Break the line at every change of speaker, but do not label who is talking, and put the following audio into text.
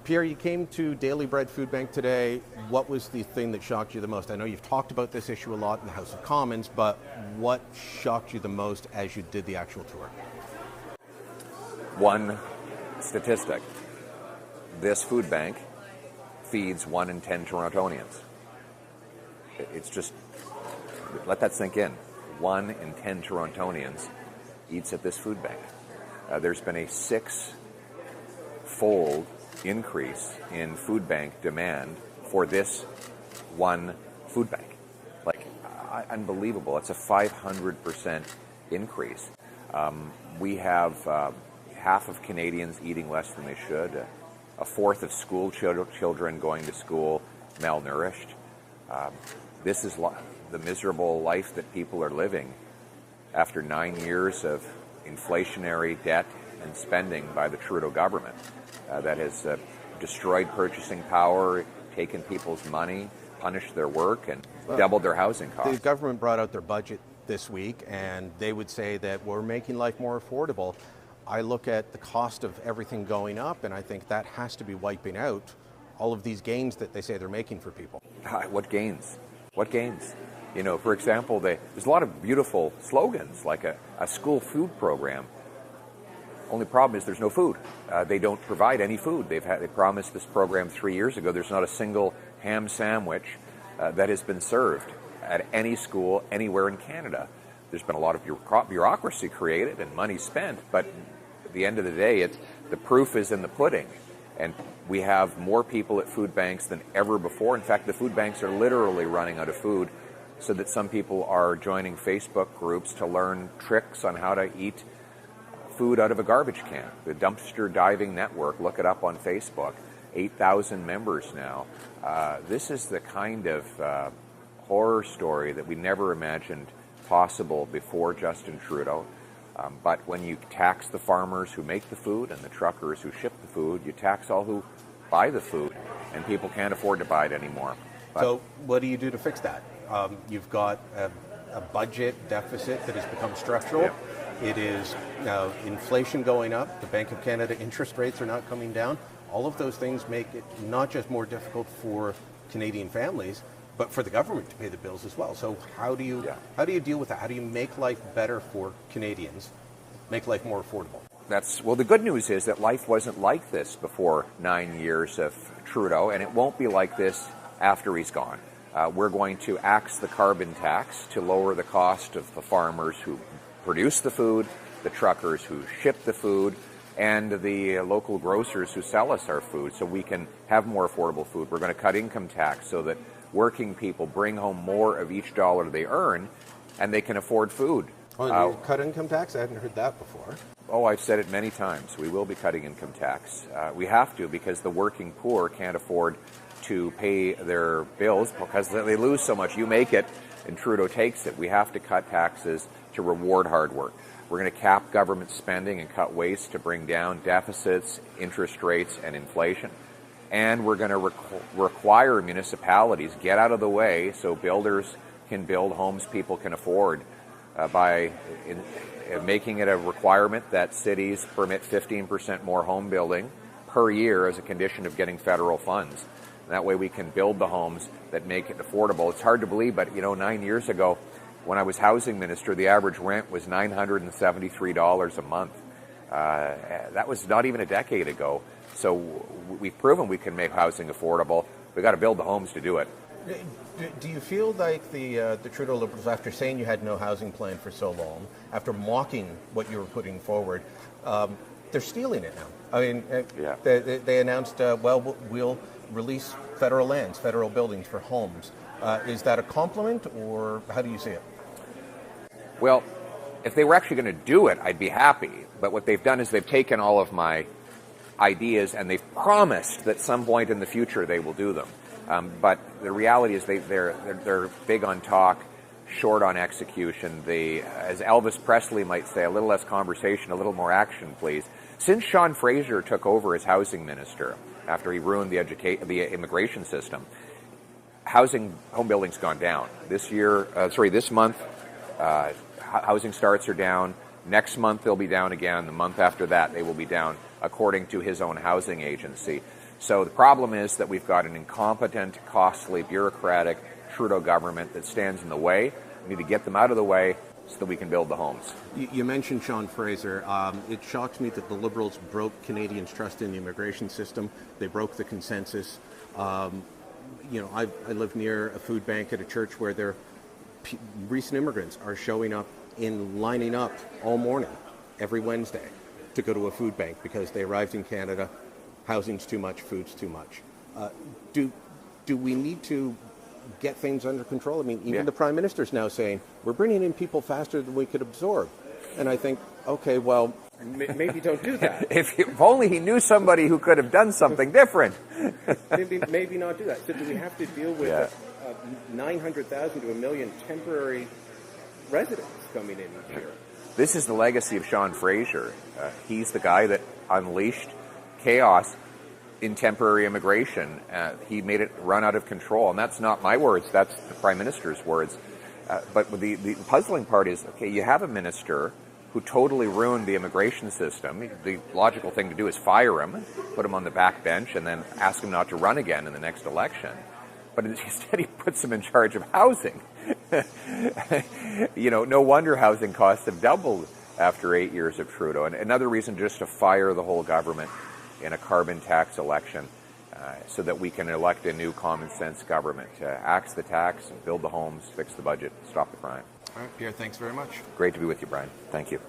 Pierre, you came to Daily Bread Food Bank today. What was the thing that shocked you the most? I know you've talked about this issue a lot in the House of Commons, but what shocked you the most as you did the actual tour?
One statistic. This food bank feeds 1 in 10 Torontonians. It's just, let that sink in. 1 in 10 Torontonians eats at this food bank. There's been a 6-fold increase in food bank demand for this one food bank. Like, unbelievable. It's a 500% increase. We have half of Canadians eating less than they should, a fourth of school children going to school malnourished. This is the miserable life that people are living after 9 years of inflationary debt and spending by the Trudeau government that has destroyed purchasing power, taken people's money, punished their work, and doubled their housing costs.
The government brought out their budget this week, and they would say that we're making life more affordable. I look at the cost of everything going up, and I think that has to be wiping out all of these gains that they say they're making for people.
What gains? What gains? You know, for example, there's a lot of beautiful slogans, like a school food program. Only problem is there's no food. They don't provide any food. They promised this program 3 years ago. There's not a single ham sandwich that has been served at any school anywhere in Canada. There's been a lot of bureaucracy created and money spent, but at the end of the day, the proof is in the pudding. And we have more people at food banks than ever before. In fact, the food banks are literally running out of food, so that some people are joining Facebook groups to learn tricks on how to eat food out of a garbage can. The Dumpster Diving Network, look it up on Facebook, 8,000 members now. This is the kind of horror story that we never imagined possible before Justin Trudeau. But when you tax the farmers who make the food and the truckers who ship the food, you tax all who buy the food, and people can't afford to buy it anymore.
So what do you do to fix that? You've got a budget deficit that has become structural.
Yeah.
It is now inflation going up. The Bank of Canada interest rates are not coming down. All of those things make it not just more difficult for Canadian families, but for the government to pay the bills as well. So how do you deal with that? How do you make life better for Canadians, make life more affordable?
Well, the good news is that life wasn't like this before 9 years of Trudeau, and it won't be like this after he's gone. We're going to axe the carbon tax to lower the cost of the farmers who produce the food, the truckers who ship the food, and the local grocers who sell us our food, so we can have more affordable food. We're going to cut income tax so that working people bring home more of each dollar they earn, and they can afford food.
Oh, you cut income tax? I hadn't heard that before.
Oh, I've said it many times. We will be cutting income tax. We have to, because the working poor can't afford to pay their bills because they lose so much. You make it, and Trudeau takes it. We have to cut taxes to reward hard work. We're going to cap government spending and cut waste to bring down deficits, interest rates, and inflation. And we're going to require municipalities get out of the way so builders can build homes people can afford by making it a requirement that cities permit 15% more home building per year as a condition of getting federal funds. And that way we can build the homes that make it affordable. It's hard to believe, but 9 years ago, when I was housing minister, the average rent was $973 a month. That was not even a decade ago. So we've proven we can make housing affordable. We've got to build the homes to do it.
Do you feel like the Trudeau Liberals, after saying you had no housing plan for so long, after mocking what you were putting forward, they're stealing it now? I mean, they announced, we'll release federal lands, federal buildings for homes. Is that a compliment, or how do you see it?
Well, if they were actually going to do it, I'd be happy. But what they've done is they've taken all of my ideas and they've promised that some point in the future they will do them. But the reality is they're big on talk, short on execution. As Elvis Presley might say, a little less conversation, a little more action, please. Since Sean Fraser took over as housing minister, after he ruined the immigration system, home building's gone down. This month, housing starts are down. Next month they'll be down again. The month after that they will be down, according to his own housing agency. So the problem is that we've got an incompetent, costly, bureaucratic Trudeau government that stands in the way. We need to get them out of the way so that we can build the homes.
You mentioned Sean Fraser. It shocks me that the Liberals broke Canadians' trust in the immigration system. They broke the consensus. I live near a food bank at a church where their recent immigrants are showing up lining up all morning, every Wednesday, to go to a food bank because they arrived in Canada. Housing's too much, food's too much. Do we need to get things under control? I mean, even the Prime Minister's now saying, we're bringing in people faster than we could absorb. And I think, okay, well, maybe don't do that.
If only he knew somebody who could have done something different.
maybe not do that. So do we have to deal with 900,000 to 1 million temporary residents coming in each year?
This is the legacy of Sean Fraser. He's the guy that unleashed chaos in temporary immigration. He made it run out of control. And that's not my words, that's the Prime Minister's words. But the puzzling part is, okay, you have a minister who totally ruined the immigration system. The logical thing to do is fire him, put him on the back bench, and then ask him not to run again in the next election. But instead he puts him in charge of housing. No wonder housing costs have doubled after 8 years of Trudeau. And another reason just to fire the whole government in a carbon tax election so that we can elect a new common sense government to axe the tax, build the homes, fix the budget, stop the crime.
All right, Pierre, thanks very much.
Great to be with you, Brian. Thank you.